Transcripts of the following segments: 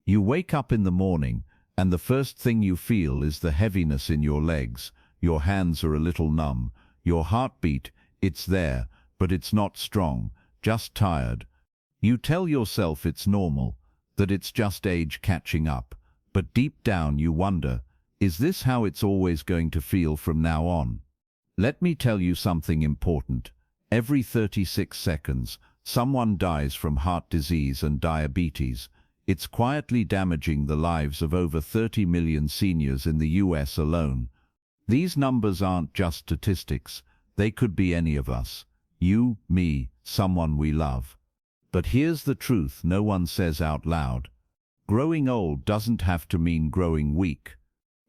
You wake up in the morning, and the first thing you feel is the heaviness in your legs. Your hands are a little numb. Your heartbeat, it's there, but it's not strong, just tired. You tell yourself it's normal, that it's just age catching up. But deep down you wonder, is this how it's always going to feel from now on? Let me tell you something important. Every 36 seconds, someone dies from heart disease and diabetes. It's quietly damaging the lives of over 30 million seniors in the US alone. These numbers aren't just statistics. They could be any of us. You, me, someone we love. But here's the truth no one says out loud. Growing old doesn't have to mean growing weak.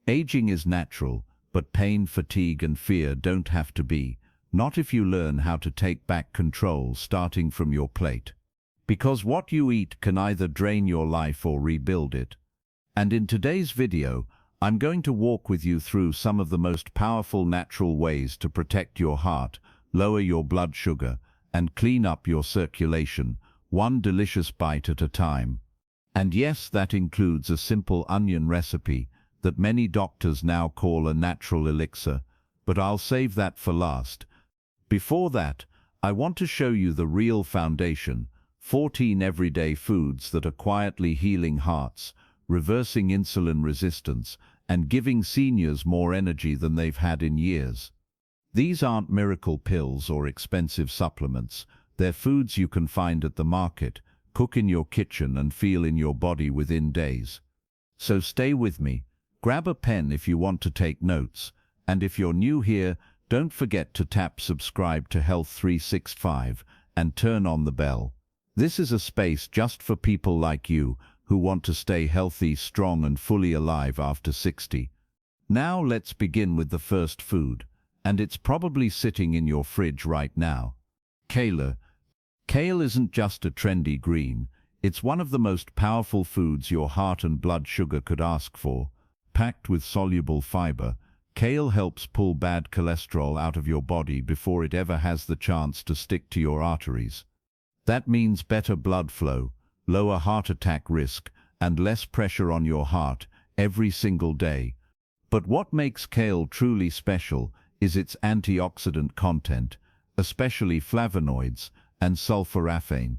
Aging is natural, but pain, fatigue, and fear don't have to be. Not if you learn how to take back control starting from your plate. Because what you eat can either drain your life or rebuild it. And in today's video, I'm going to walk with you through some of the most powerful natural ways to protect your heart, lower your blood sugar, and clean up your circulation, one delicious bite at a time. And yes, that includes a simple onion recipe that many doctors now call a natural elixir, but I'll save that for last. Before that, I want to show you the real foundation, 14 everyday foods that are quietly healing hearts, reversing insulin resistance, and giving seniors more energy than they've had in years. These aren't miracle pills or expensive supplements. They're foods you can find at the market, cook in your kitchen, and feel in your body within days. So stay with me. Grab a pen if you want to take notes, and if you're new here, don't forget to tap subscribe to Health 365 and turn on the bell. This is a space just for people like you who want to stay healthy, strong, and fully alive after 60. Now let's begin with the first food, and it's probably sitting in your fridge right now. Kale. Kale isn't just a trendy green, it's one of the most powerful foods your heart and blood sugar could ask for. Packed with soluble fiber, kale helps pull bad cholesterol out of your body before it ever has the chance to stick to your arteries. That means better blood flow, lower heart attack risk, and less pressure on your heart every single day. But what makes kale truly special is its antioxidant content, especially flavonoids and sulforaphane.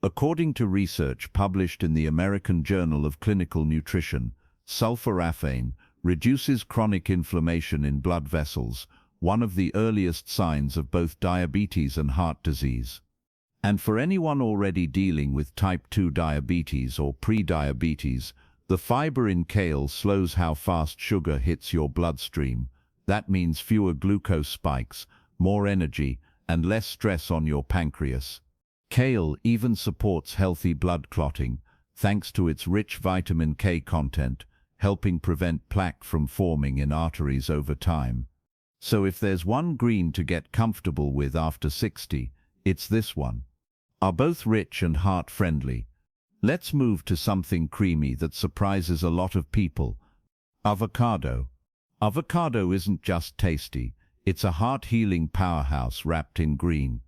According to research published in the American Journal of Clinical Nutrition, sulforaphane reduces chronic inflammation in blood vessels, one of the earliest signs of both diabetes and heart disease. And for anyone already dealing with type 2 diabetes or pre-diabetes, the fiber in kale slows how fast sugar hits your bloodstream. That means fewer glucose spikes, more energy, and less stress on your pancreas. Kale even supports healthy blood clotting, thanks to its rich vitamin K content, helping prevent plaque from forming in arteries over time. So if there's one green to get comfortable with after 60, it's this one. Are both rich and heart-friendly. Let's move to something creamy that surprises a lot of people. Avocado. Avocado isn't just tasty, it's a heart-healing powerhouse wrapped in green.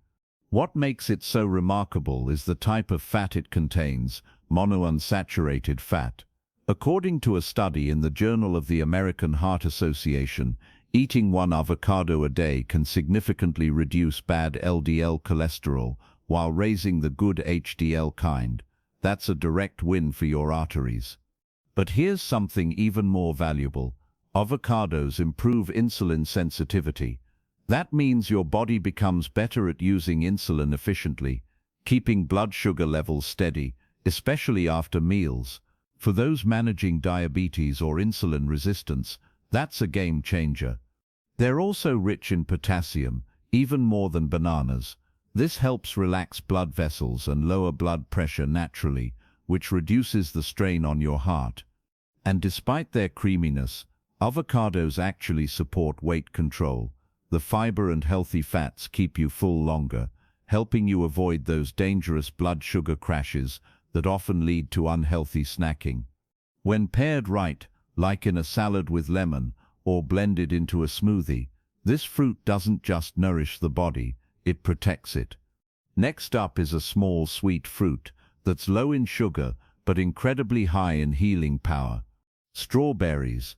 What makes it so remarkable is the type of fat it contains, monounsaturated fat. According to a study in the Journal of the American Heart Association, eating one avocado a day can significantly reduce bad LDL cholesterol while raising the good HDL kind. That's a direct win for your arteries. But here's something even more valuable. Avocados improve insulin sensitivity. That means your body becomes better at using insulin efficiently, keeping blood sugar levels steady, especially after meals. For those managing diabetes or insulin resistance, that's a game changer. They're also rich in potassium, even more than bananas. This helps relax blood vessels and lower blood pressure naturally, which reduces the strain on your heart. And despite their creaminess, avocados actually support weight control. The fiber and healthy fats keep you full longer, helping you avoid those dangerous blood sugar crashes that often lead to unhealthy snacking. When paired right, like in a salad with lemon or blended into a smoothie, this fruit doesn't just nourish the body, it protects it. Next up is a small sweet fruit that's low in sugar but incredibly high in healing power. Strawberries.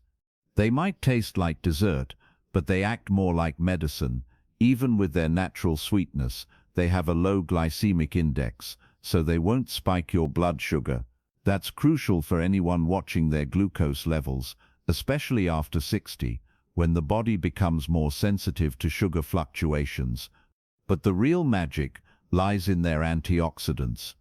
They might taste like dessert, but they act more like medicine. Even with their natural sweetness, they have a low glycemic index, so they won't spike your blood sugar. That's crucial for anyone watching their glucose levels, especially after 60, when the body becomes more sensitive to sugar fluctuations. But the real magic lies in their antioxidants.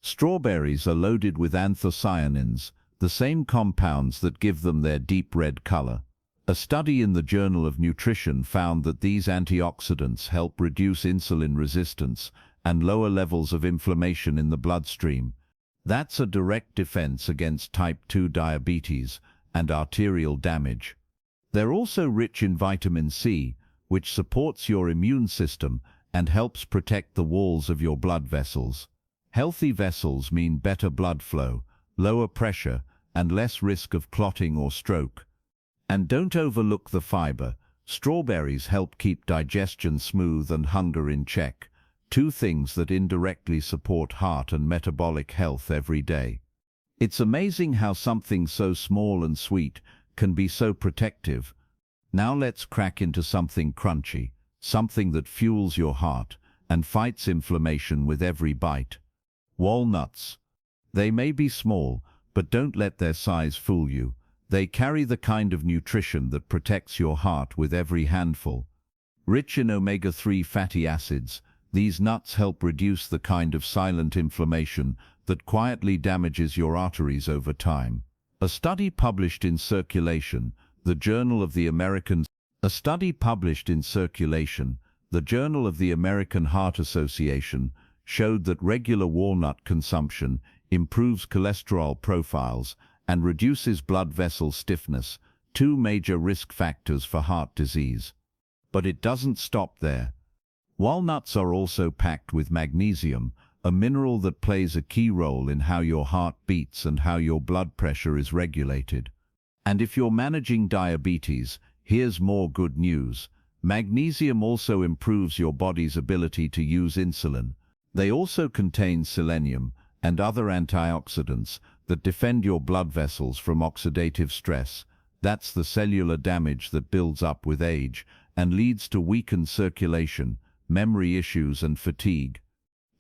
Strawberries are loaded with anthocyanins, the same compounds that give them their deep red color. A study in the Journal of Nutrition found that these antioxidants help reduce insulin resistance and lower levels of inflammation in the bloodstream. That's a direct defense against type 2 diabetes and arterial damage. They're also rich in vitamin C, which supports your immune system and helps protect the walls of your blood vessels. Healthy vessels mean better blood flow, lower pressure, and less risk of clotting or stroke. And don't overlook the fiber. Strawberries help keep digestion smooth and hunger in check, two things that indirectly support heart and metabolic health every day. It's amazing how something so small and sweet can be so protective. Now let's crack into something crunchy, something that fuels your heart and fights inflammation with every bite. Walnuts. They may be small, but don't let their size fool you. They carry the kind of nutrition that protects your heart with every handful. Rich in omega-3 fatty acids, these nuts help reduce the kind of silent inflammation that quietly damages your arteries over time. A study published in Circulation, the Journal of the American Heart Association, showed that regular walnut consumption improves cholesterol profiles and reduces blood vessel stiffness, two major risk factors for heart disease. But it doesn't stop there. Walnuts are also packed with magnesium, a mineral that plays a key role in how your heart beats and how your blood pressure is regulated. And if you're managing diabetes, here's more good news. Magnesium also improves your body's ability to use insulin. They also contain selenium and other antioxidants that defend your blood vessels from oxidative stress. That's the cellular damage that builds up with age and leads to weakened circulation, memory issues and fatigue.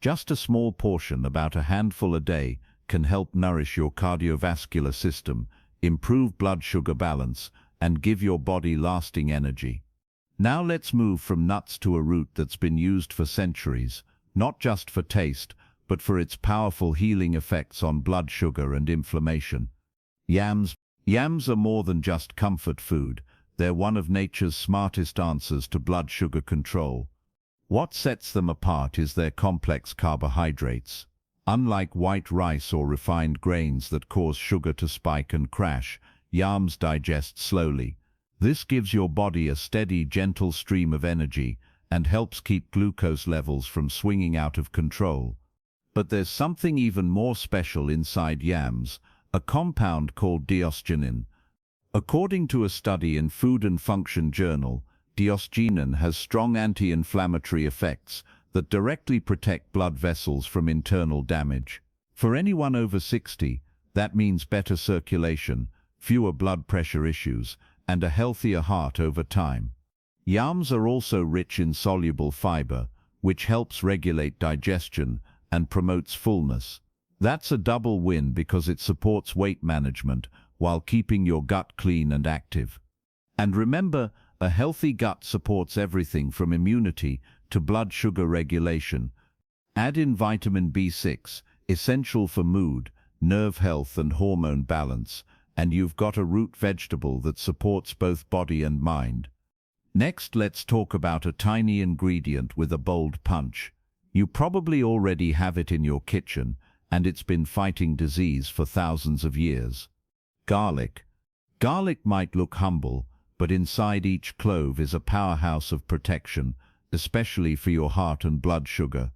Just a small portion, about a handful a day, can help nourish your cardiovascular system, improve blood sugar balance, and give your body lasting energy. Now let's move from nuts to a root that's been used for centuries, not just for taste, but for its powerful healing effects on blood sugar and inflammation. Yams. Yams are more than just comfort food. They're one of nature's smartest answers to blood sugar control. What sets them apart is their complex carbohydrates. Unlike white rice or refined grains that cause sugar to spike and crash, yams digest slowly. This gives your body a steady, gentle stream of energy and helps keep glucose levels from swinging out of control. But there's something even more special inside yams, a compound called diosgenin. According to a study in Food and Function Journal, diosgenin has strong anti-inflammatory effects that directly protect blood vessels from internal damage. For anyone over 60, that means better circulation, fewer blood pressure issues, and a healthier heart over time. Yams are also rich in soluble fiber, which helps regulate digestion and promotes fullness. That's a double win because it supports weight management while keeping your gut clean and active. And remember, a healthy gut supports everything from immunity to blood sugar regulation. Add in vitamin B6, essential for mood, nerve health and hormone balance, and you've got a root vegetable that supports both body and mind. Next, let's talk about a tiny ingredient with a bold punch. You probably already have it in your kitchen, and it's been fighting disease for thousands of years. Garlic. Garlic might look humble, but inside each clove is a powerhouse of protection, especially for your heart and blood sugar.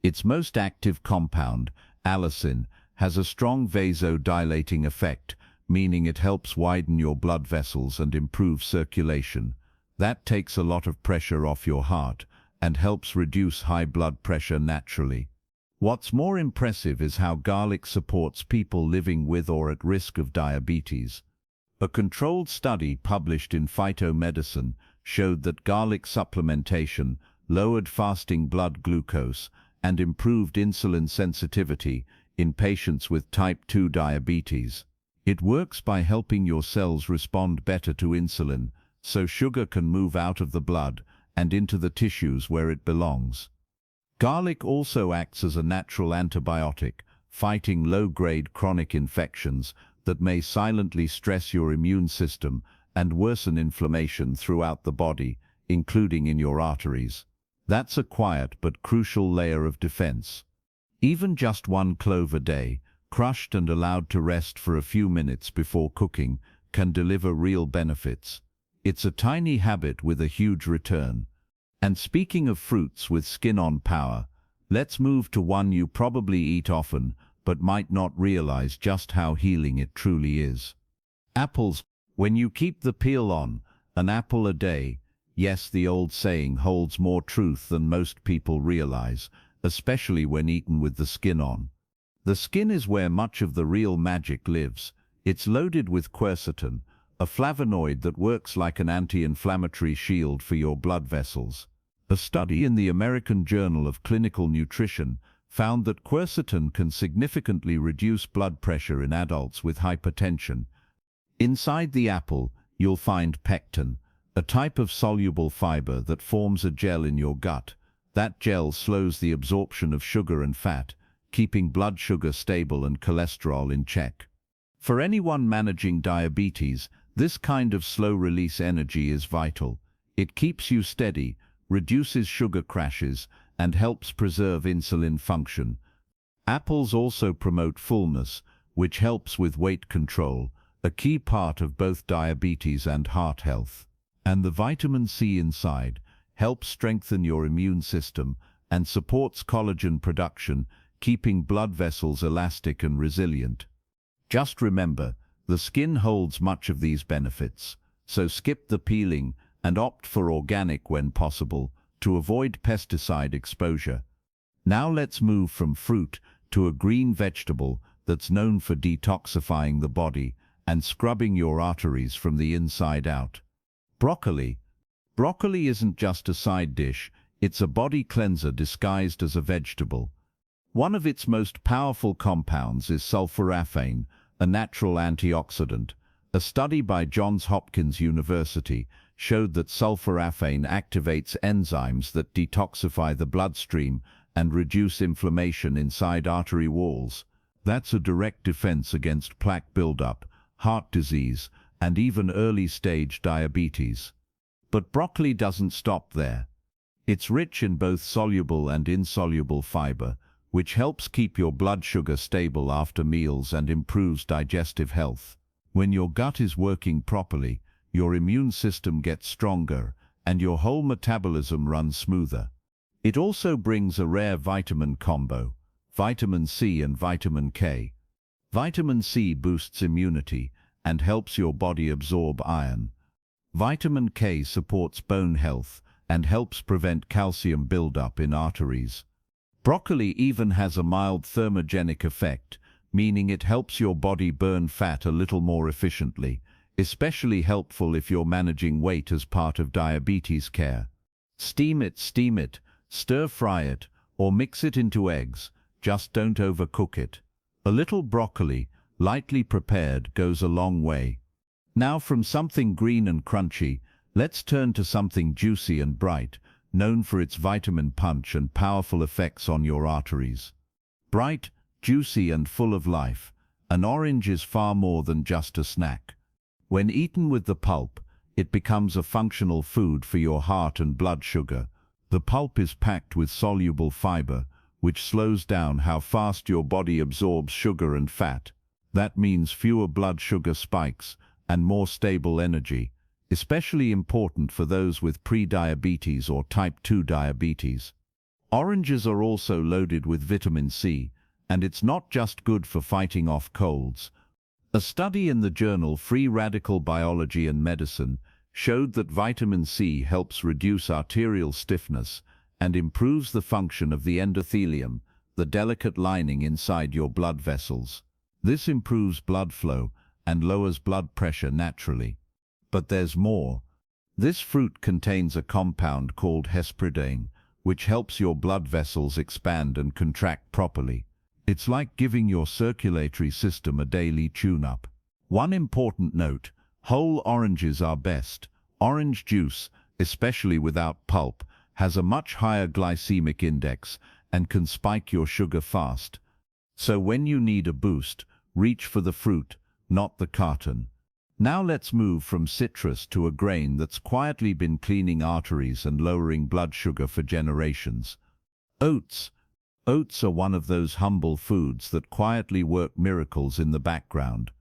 Its most active compound, allicin, has a strong vasodilating effect, meaning it helps widen your blood vessels and improve circulation. That takes a lot of pressure off your heart and helps reduce high blood pressure naturally. What's more impressive is how garlic supports people living with or at risk of diabetes. A controlled study published in Phytomedicine showed that garlic supplementation lowered fasting blood glucose and improved insulin sensitivity in patients with type 2 diabetes. It works by helping your cells respond better to insulin, so sugar can move out of the blood and into the tissues where it belongs. Garlic also acts as a natural antibiotic, fighting low-grade chronic infections that may silently stress your immune system and worsen inflammation throughout the body, including in your arteries. That's a quiet but crucial layer of defense. Even just one clove a day, crushed and allowed to rest for a few minutes before cooking, can deliver real benefits. It's a tiny habit with a huge return. And speaking of fruits with skin-on power, let's move to one you probably eat often, but might not realize just how healing it truly is. Apples. When you keep the peel on, an apple a day, yes, the old saying holds more truth than most people realize, especially when eaten with the skin on. The skin is where much of the real magic lives. It's loaded with quercetin, a flavonoid that works like an anti-inflammatory shield for your blood vessels. A study in the American Journal of Clinical Nutrition found that quercetin can significantly reduce blood pressure in adults with hypertension. Inside the apple, you'll find pectin, a type of soluble fiber that forms a gel in your gut. That gel slows the absorption of sugar and fat, keeping blood sugar stable and cholesterol in check. For anyone managing diabetes, this kind of slow-release energy is vital. It keeps you steady, reduces sugar crashes, and helps preserve insulin function. Apples also promote fullness, which helps with weight control, a key part of both diabetes and heart health. And the vitamin C inside helps strengthen your immune system and supports collagen production, keeping blood vessels elastic and resilient. Just remember, the skin holds much of these benefits, so skip the peeling and opt for organic when possible to avoid pesticide exposure. Now let's move from fruit to a green vegetable that's known for detoxifying the body and scrubbing your arteries from the inside out. Broccoli. Broccoli isn't just a side dish, it's a body cleanser disguised as a vegetable. One of its most powerful compounds is sulforaphane, a natural antioxidant. A study by Johns Hopkins University showed that sulforaphane activates enzymes that detoxify the bloodstream and reduce inflammation inside artery walls. That's a direct defense against plaque buildup, heart disease, and even early-stage diabetes. But broccoli doesn't stop there. It's rich in both soluble and insoluble fiber, which helps keep your blood sugar stable after meals and improves digestive health. When your gut is working properly, your immune system gets stronger and your whole metabolism runs smoother. It also brings a rare vitamin combo, vitamin C and vitamin K. Vitamin C boosts immunity and helps your body absorb iron. Vitamin K supports bone health and helps prevent calcium buildup in arteries. Broccoli even has a mild thermogenic effect, meaning it helps your body burn fat a little more efficiently, especially helpful if you're managing weight as part of diabetes care. Steam it, stir-fry it, or mix it into eggs, just don't overcook it. A little broccoli, lightly prepared, goes a long way. Now from something green and crunchy, let's turn to something juicy and bright, known for its vitamin punch and powerful effects on your arteries. Bright, juicy and full of life, an orange is far more than just a snack. When eaten with the pulp, it becomes a functional food for your heart and blood sugar. The pulp is packed with soluble fiber, which slows down how fast your body absorbs sugar and fat. That means fewer blood sugar spikes and more stable energy, especially important for those with pre-diabetes or type 2 diabetes. Oranges are also loaded with vitamin C, and it's not just good for fighting off colds. A study in the journal Free Radical Biology and Medicine showed that vitamin C helps reduce arterial stiffness and improves the function of the endothelium, the delicate lining inside your blood vessels. This improves blood flow and lowers blood pressure naturally. But there's more. This fruit contains a compound called hespridane, which helps your blood vessels expand and contract properly. It's like giving your circulatory system a daily tune-up. One important note: whole oranges are best. Orange juice, especially without pulp, has a much higher glycemic index and can spike your sugar fast. So when you need a boost, reach for the fruit, not the carton. Now let's move from citrus to a grain that's quietly been cleaning arteries and lowering blood sugar for generations. Oats. Oats are one of those humble foods that quietly work miracles in the background.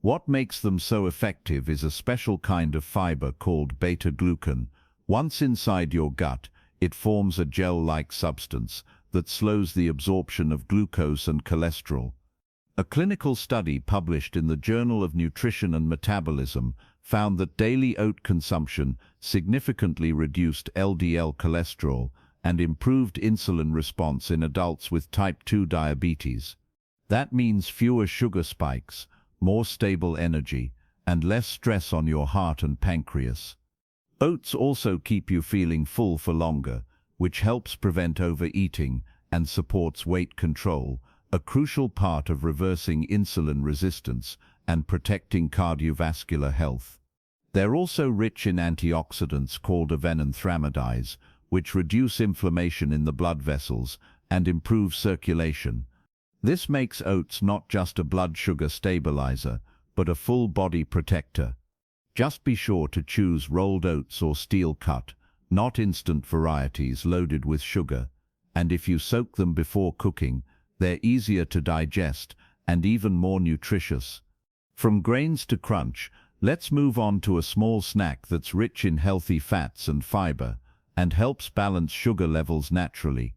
What makes them so effective is a special kind of fiber called beta-glucan. Once inside your gut, it forms a gel-like substance that slows the absorption of glucose and cholesterol. A clinical study published in the Journal of Nutrition and Metabolism found that daily oat consumption significantly reduced LDL cholesterol and improved insulin response in adults with type 2 diabetes. That means fewer sugar spikes, more stable energy, and less stress on your heart and pancreas. Oats also keep you feeling full for longer, which helps prevent overeating and supports weight control, a crucial part of reversing insulin resistance and protecting cardiovascular health. They're also rich in antioxidants called avenanthramides, which reduce inflammation in the blood vessels and improve circulation. This makes oats not just a blood sugar stabilizer, but a full-body protector. Just be sure to choose rolled oats or steel-cut, not instant varieties loaded with sugar. And if you soak them before cooking, they're easier to digest and even more nutritious. From grains to crunch, let's move on to a small snack that's rich in healthy fats and fiber and helps balance sugar levels naturally.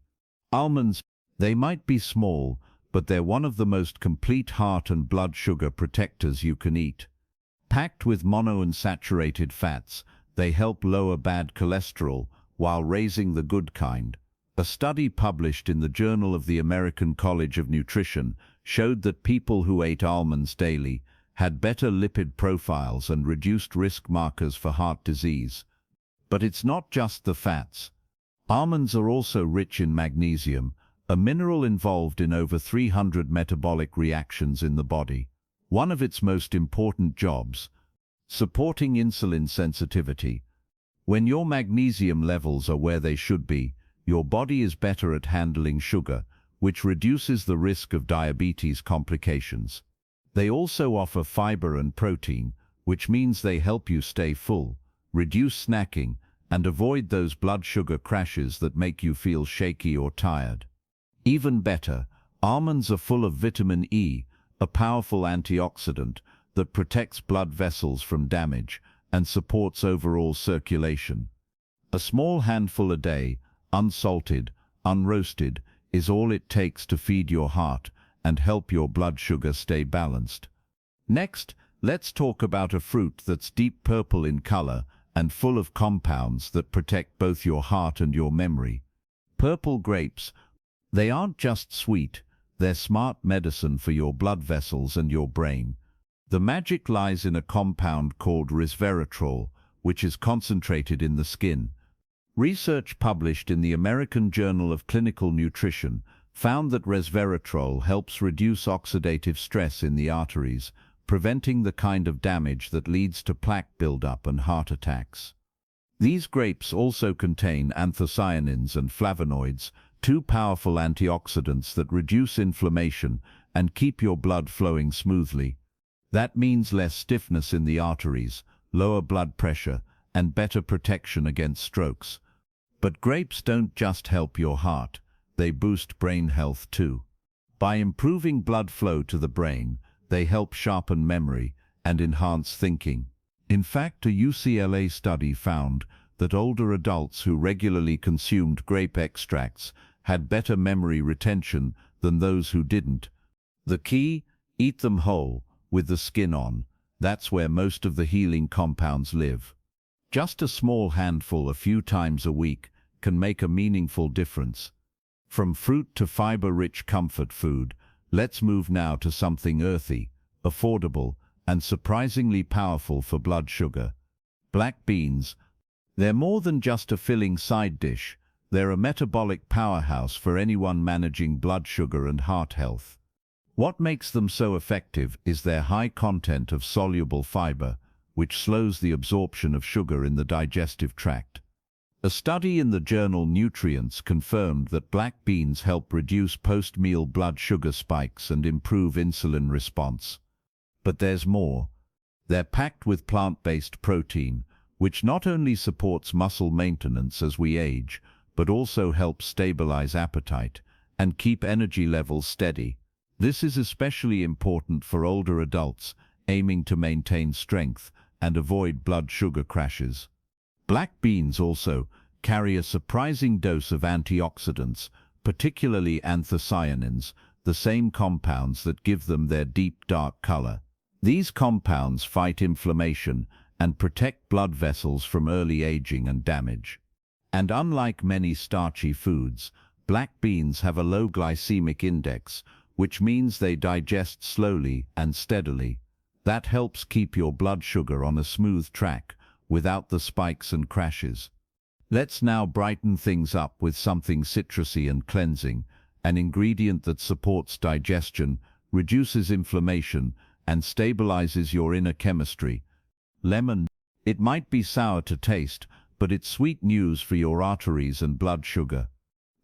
Almonds. They might be small, but they're one of the most complete heart and blood sugar protectors you can eat. Packed with monounsaturated fats, they help lower bad cholesterol while raising the good kind. A study published in the Journal of the American College of Nutrition showed that people who ate almonds daily had better lipid profiles and reduced risk markers for heart disease. But it's not just the fats. Almonds are also rich in magnesium, a mineral involved in over 300 metabolic reactions in the body. One of its most important jobs: supporting insulin sensitivity. When your magnesium levels are where they should be, your body is better at handling sugar, which reduces the risk of diabetes complications. They also offer fiber and protein, which means they help you stay full, reduce snacking, and avoid those blood sugar crashes that make you feel shaky or tired. Even better, almonds are full of vitamin E, a powerful antioxidant that protects blood vessels from damage and supports overall circulation. A small handful a day, unsalted, unroasted, is all it takes to feed your heart and help your blood sugar stay balanced. Next, let's talk about a fruit that's deep purple in color and full of compounds that protect both your heart and your memory. Purple grapes. They aren't just sweet, they're smart medicine for your blood vessels and your brain. The magic lies in a compound called resveratrol, which is concentrated in the skin. Research published in the American Journal of Clinical Nutrition found that resveratrol helps reduce oxidative stress in the arteries, preventing the kind of damage that leads to plaque buildup and heart attacks. These grapes also contain anthocyanins and flavonoids, two powerful antioxidants that reduce inflammation and keep your blood flowing smoothly. That means less stiffness in the arteries, lower blood pressure, and better protection against strokes. But grapes don't just help your heart, they boost brain health too. By improving blood flow to the brain, they help sharpen memory and enhance thinking. In fact, a UCLA study found that older adults who regularly consumed grape extracts had better memory retention than those who didn't. The key: eat them whole, with the skin on. That's where most of the healing compounds live. Just a small handful a few times a week can make a meaningful difference. From fruit to fiber-rich comfort food, let's move now to something earthy, affordable, and surprisingly powerful for blood sugar. Black beans. They're more than just a filling side dish. They're a metabolic powerhouse for anyone managing blood sugar and heart health. What makes them so effective is their high content of soluble fiber, which slows the absorption of sugar in the digestive tract. A study in the journal Nutrients confirmed that black beans help reduce post-meal blood sugar spikes and improve insulin response. But there's more. They're packed with plant-based protein, which not only supports muscle maintenance as we age, but also helps stabilize appetite and keep energy levels steady. This is especially important for older adults aiming to maintain strength and avoid blood sugar crashes. Black beans also carry a surprising dose of antioxidants, particularly anthocyanins, the same compounds that give them their deep dark color. These compounds fight inflammation and protect blood vessels from early aging and damage. And unlike many starchy foods, black beans have a low glycemic index, which means they digest slowly and steadily. That helps keep your blood sugar on a smooth track, without the spikes and crashes. Let's now brighten things up with something citrusy and cleansing, an ingredient that supports digestion, reduces inflammation, and stabilizes your inner chemistry. Lemon. It might be sour to taste, but it's sweet news for your arteries and blood sugar.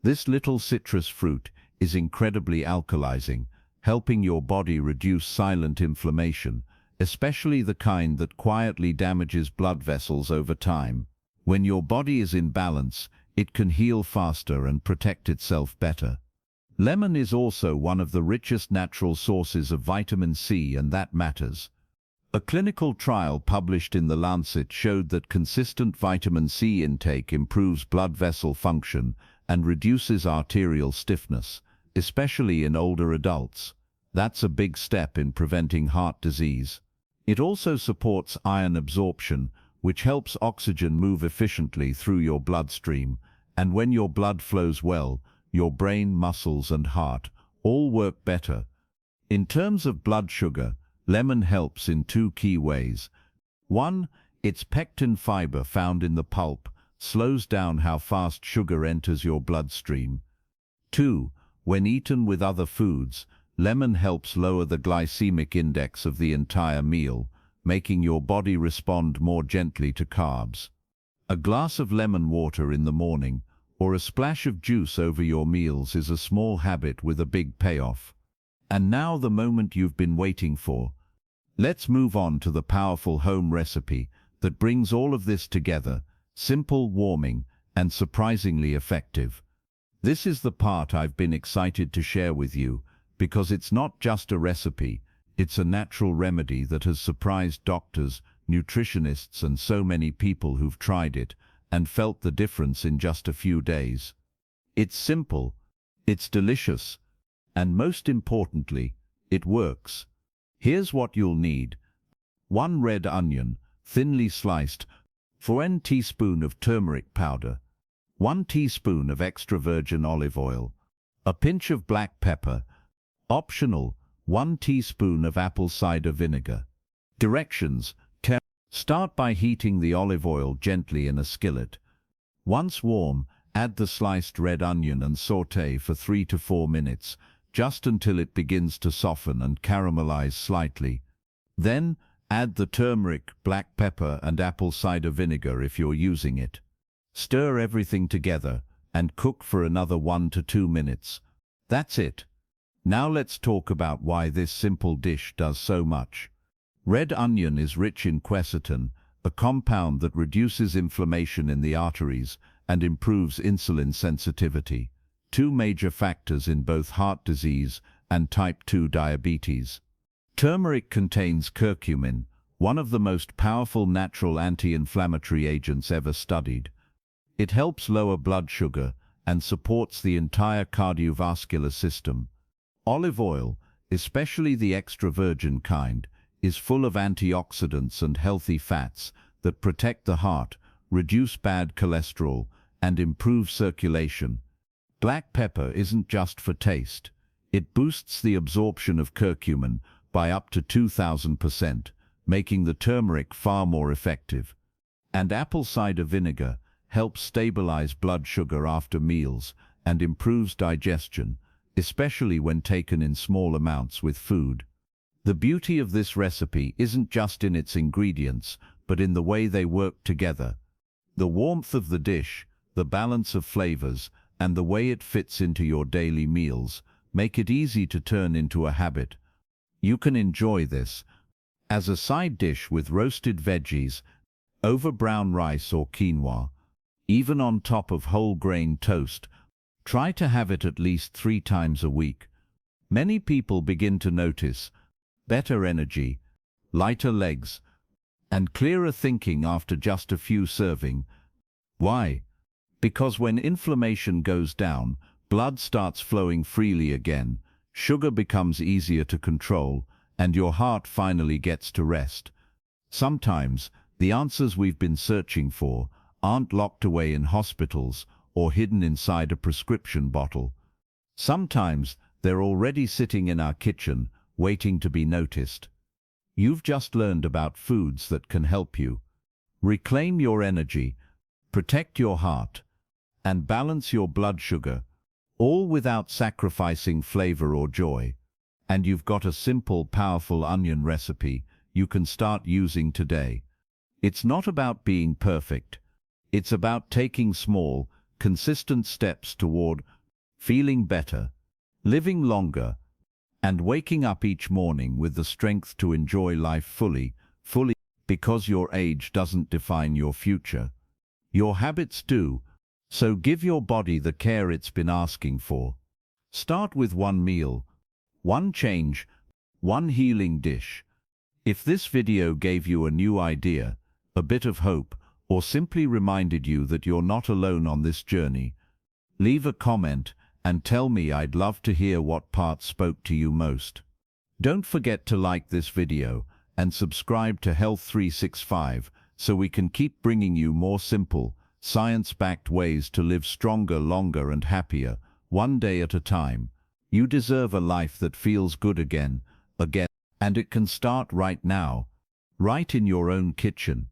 This little citrus fruit is incredibly alkalizing, helping your body reduce silent inflammation, especially the kind that quietly damages blood vessels over time. When your body is in balance, it can heal faster and protect itself better. Lemon is also one of the richest natural sources of vitamin C, and that matters. A clinical trial published in The Lancet showed that consistent vitamin C intake improves blood vessel function and reduces arterial stiffness, especially in older adults. That's a big step in preventing heart disease. It also supports iron absorption, which helps oxygen move efficiently through your bloodstream, and when your blood flows well, your brain, muscles, and heart all work better. In terms of blood sugar, lemon helps in two key ways. 1. Its pectin fiber found in the pulp slows down how fast sugar enters your bloodstream. 2. When eaten with other foods, lemon helps lower the glycemic index of the entire meal, making your body respond more gently to carbs. A glass of lemon water in the morning, or a splash of juice over your meals is a small habit with a big payoff. And now the moment you've been waiting for. Let's move on to the powerful home recipe that brings all of this together, simple, warming, and surprisingly effective. This is the part I've been excited to share with you, because it's not just a recipe, it's a natural remedy that has surprised doctors, nutritionists, and so many people who've tried it and felt the difference in just a few days. It's simple, it's delicious, and most importantly, it works. Here's what you'll need. 1 red onion, thinly sliced, 1 teaspoon of turmeric powder, 1 teaspoon of extra virgin olive oil, a pinch of black pepper, optional, 1 teaspoon of apple cider vinegar. Directions. Start by heating the olive oil gently in a skillet. Once warm, add the sliced red onion and sauté for 3 to 4 minutes, just until it begins to soften and caramelize slightly. Then, add the turmeric, black pepper, and apple cider vinegar if you're using it. Stir everything together and cook for another 1 to 2 minutes. That's it. Now let's talk about why this simple dish does so much. Red onion is rich in quercetin, a compound that reduces inflammation in the arteries and improves insulin sensitivity, 2 major factors in both heart disease and type 2 diabetes. Turmeric contains curcumin, one of the most powerful natural anti-inflammatory agents ever studied. It helps lower blood sugar and supports the entire cardiovascular system. Olive oil, especially the extra virgin kind, is full of antioxidants and healthy fats that protect the heart, reduce bad cholesterol, and improve circulation. Black pepper isn't just for taste. It boosts the absorption of curcumin by up to 2000%, making the turmeric far more effective. And apple cider vinegar helps stabilize blood sugar after meals and improves digestion, especially when taken in small amounts with food. The beauty of this recipe isn't just in its ingredients, but in the way they work together. The warmth of the dish, the balance of flavors, and the way it fits into your daily meals make it easy to turn into a habit. You can enjoy this as a side dish with roasted veggies, over brown rice or quinoa, even on top of whole grain toast. Try to have it at least 3 times a week. Many people begin to notice better energy, lighter legs, and clearer thinking after just a few servings. Why? Because when inflammation goes down, blood starts flowing freely again, sugar becomes easier to control, and your heart finally gets to rest. Sometimes, the answers we've been searching for aren't locked away in hospitals or hidden inside a prescription bottle. Sometimes, they're already sitting in our kitchen, waiting to be noticed. You've just learned about foods that can help you reclaim your energy, protect your heart, and balance your blood sugar, all without sacrificing flavor or joy. And you've got a simple, powerful onion recipe you can start using today. It's not about being perfect. It's about taking small, consistent steps toward feeling better, living longer, and waking up each morning with the strength to enjoy life fully, because your age doesn't define your future. Your habits do, so give your body the care it's been asking for. Start with one meal, one change, one healing dish. If this video gave you a new idea, a bit of hope, or simply reminded you that you're not alone on this journey, leave a comment and tell me. I'd love to hear what part spoke to you most. Don't forget to like this video and subscribe to Health 365 so we can keep bringing you more simple, science-backed ways to live stronger, longer and happier, one day at a time. You deserve a life that feels good again, and it can start right now, right in your own kitchen.